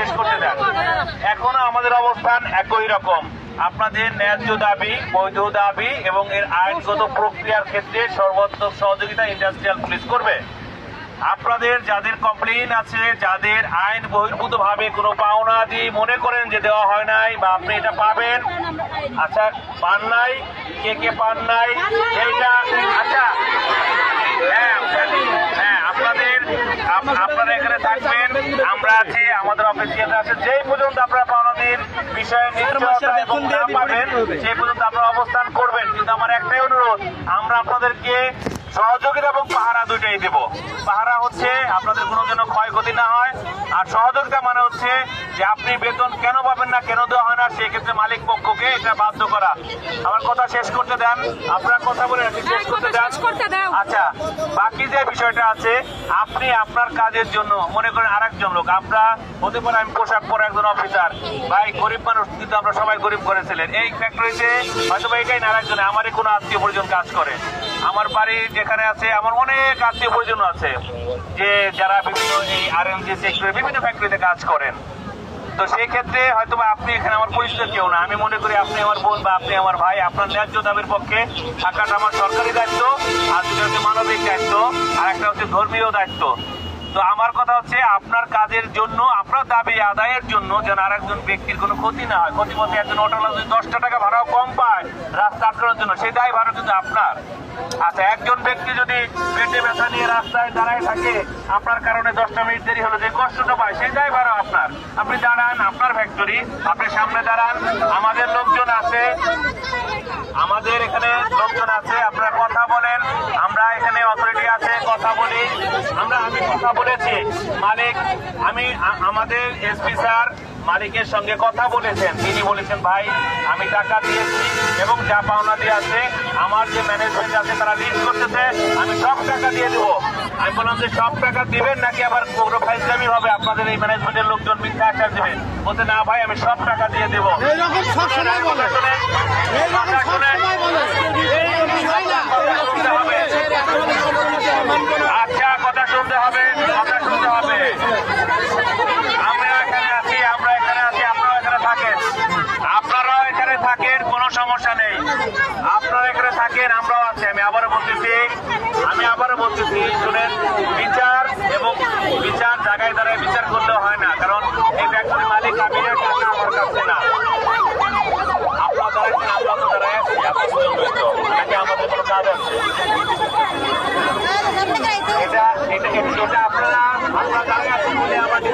শেষ করতে দেন। এখনো আমাদের অবস্থান একই রকম। আপনাদের ন্যায্য দাবি, বৈধ দাবি এবং এর আইনগত প্রক্রিয়ার ক্ষেত্রে সর্বাত্মক সহযোগিতা ইন্ডাস্ট্রিয়াল পুলিশ করবে। আপনাদের যাদের কমপ্লেইন আছে, যাদের আইন বহির্ভূত ভাবে কোনো পাওনা দিয়ে মনে করেন যে দেওয়া হয় নাই বা আপনি এটা পাবেন, আচ্ছা পান নাই, কে কে পান নাই এইটা, আচ্ছা হ্যাঁ আপনারা এখানে থাকবেন, আমরা আছি, আমাদের অফিসিয়ালরা আছে। যেই পর্যন্ত আপনারা পাওনাদের বিষয়ে নিশ্চয়তা এবং না পাবেন সেই পর্যন্ত আপনারা অবস্থান করবেন। কিন্তু আমার একটাই অনুরোধ, আমরা আপনাদেরকে সহযোগিতা এবং পাহারা দুইটাই দেব। পাহারা হচ্ছে আপনাদের কোনো যেন ক্ষয়ক্ষতি না হয়, আর সহযোগিতা মানে হচ্ছে যে আপনি বেতন কেন পাবেন না, কেন দেওয়া হয় না, সেই ক্ষেত্রে মালিক পক্ষকে এটা বাধ্য করা। আমার কথা শেষ করতে দেন, আপনার কথা বলে শেষ করতে দেন। আচ্ছা, বাকি যে বিষয়টা আছে, আপনি আপনার কাজের জন্য মনে করেন আরেকজন লোক, আমরা হতে পারে আমি পোশাক পরা একজন অফিসার, ভাই গরিব মানুষ, কিন্তু আমরা সবাই গরিব করেছিলেন। এই ফ্যাক্টরিতে হয়তো বা এটাই না, আরেকজনে আমারই কোনো আত্মীয় পরিজন কাজ করে, আমার বাড়ি যেখানে আছে, আমার অনেক আত্মীয় পরিজন আছে যে যারা বিভিন্ন এই আরএমজি সেক্টরে বিভিন্ন ফ্যাক্টরিতে কাজ করেন। তো সেই ক্ষেত্রে হয়তো বা আপনি এখানে আমার পরিচিত কেউ না, আমি মনে করি আপনি আমার বোন বা আপনি আমার ভাই। আপনার ন্যায্য দাবির পক্ষে থাকাটা আমার সরকারি দায়িত্ব, আর যেটা হচ্ছে মানবিক দায়িত্ব, আর একটা হচ্ছে ধর্মীয় দায়িত্ব। তো আমার কথা হচ্ছে আপনার কাজের জন্য, আপনার দাবি আদায়ের জন্য যেন আরেকজন ব্যক্তির কোনো ক্ষতি না হয়। ক্ষতি বলতে একজন অটোলা যদি 10টা টাকা ভাড়াও কম পায় রাস্তা আটকানোর জন্য, সেই দায় ভাড়া কিন্তু আপনার। আচ্ছা, একজন ব্যক্তি যদি পেটে ব্যথা নিয়ে রাস্তায় দাঁড়ায় থাকে, আপনার কারণে 10টা মিনিট দেরি হলো, যে কষ্টটা পায় সেই দায় ভাড়া আপনার। আপনি দাঁড়ান, আপনার ফ্যাক্টরি, আপনি সামনে দাঁড়ান, আমাদের লোকজন আছে, আমাদের এখানে লোকজন আছে, আপনারা কথা বলেন, আমরা এখানে অথরিটি আছে, কথা বলি। আমি কথা বলেছি মালিক, আমাদের এসপি স্যার মালিকের সঙ্গে কথা বলেছেন, তিনি বলেছেন ভাই আমি টাকা দিয়েছি এবং যা পাওনা দিয়ে আছে, আমার যে ম্যানেজমেন্ট আছে তারা লিস্ট করতেছে, আমি সব টাকা দিয়ে দেবো। আমি বললাম যে সব টাকা দিবেন নাকি আবার কোনো ফাইজলামি হবে, আপনাদের এই ম্যানেজমেন্টের লোকজন মিথ্যা আশ্বাস দেবেন। বলতে না ভাই আমি সব টাকা দিয়ে দেবো। আচ্ছা, কথা শুনতে হবে, কথা শুনতে হবে। আমরা এখানে আছি, আপনারাও এখানে থাকেন, আপনারাও এখানে থাকেন, কোনো সমস্যা নেই। আপনারা এখানে থাকেন, আমরাও আছি। আমি আবারও বলতেছি শুনেন, বিচার এবং বিচার জায়গায় দ্বারায় বিচার করলে হয় না, কারণ এই ফ্যাক্টরি মালিক আমি, টাকা আমার কাছে না। আপনারা দাঁড়াচ্ছেন, আমরা তো দাঁড়ায় আছি, নাকি আমাদের কোনো কাজ আছে? এটা আপনারা দাঁড়িয়ে আছেন বলে আমাদের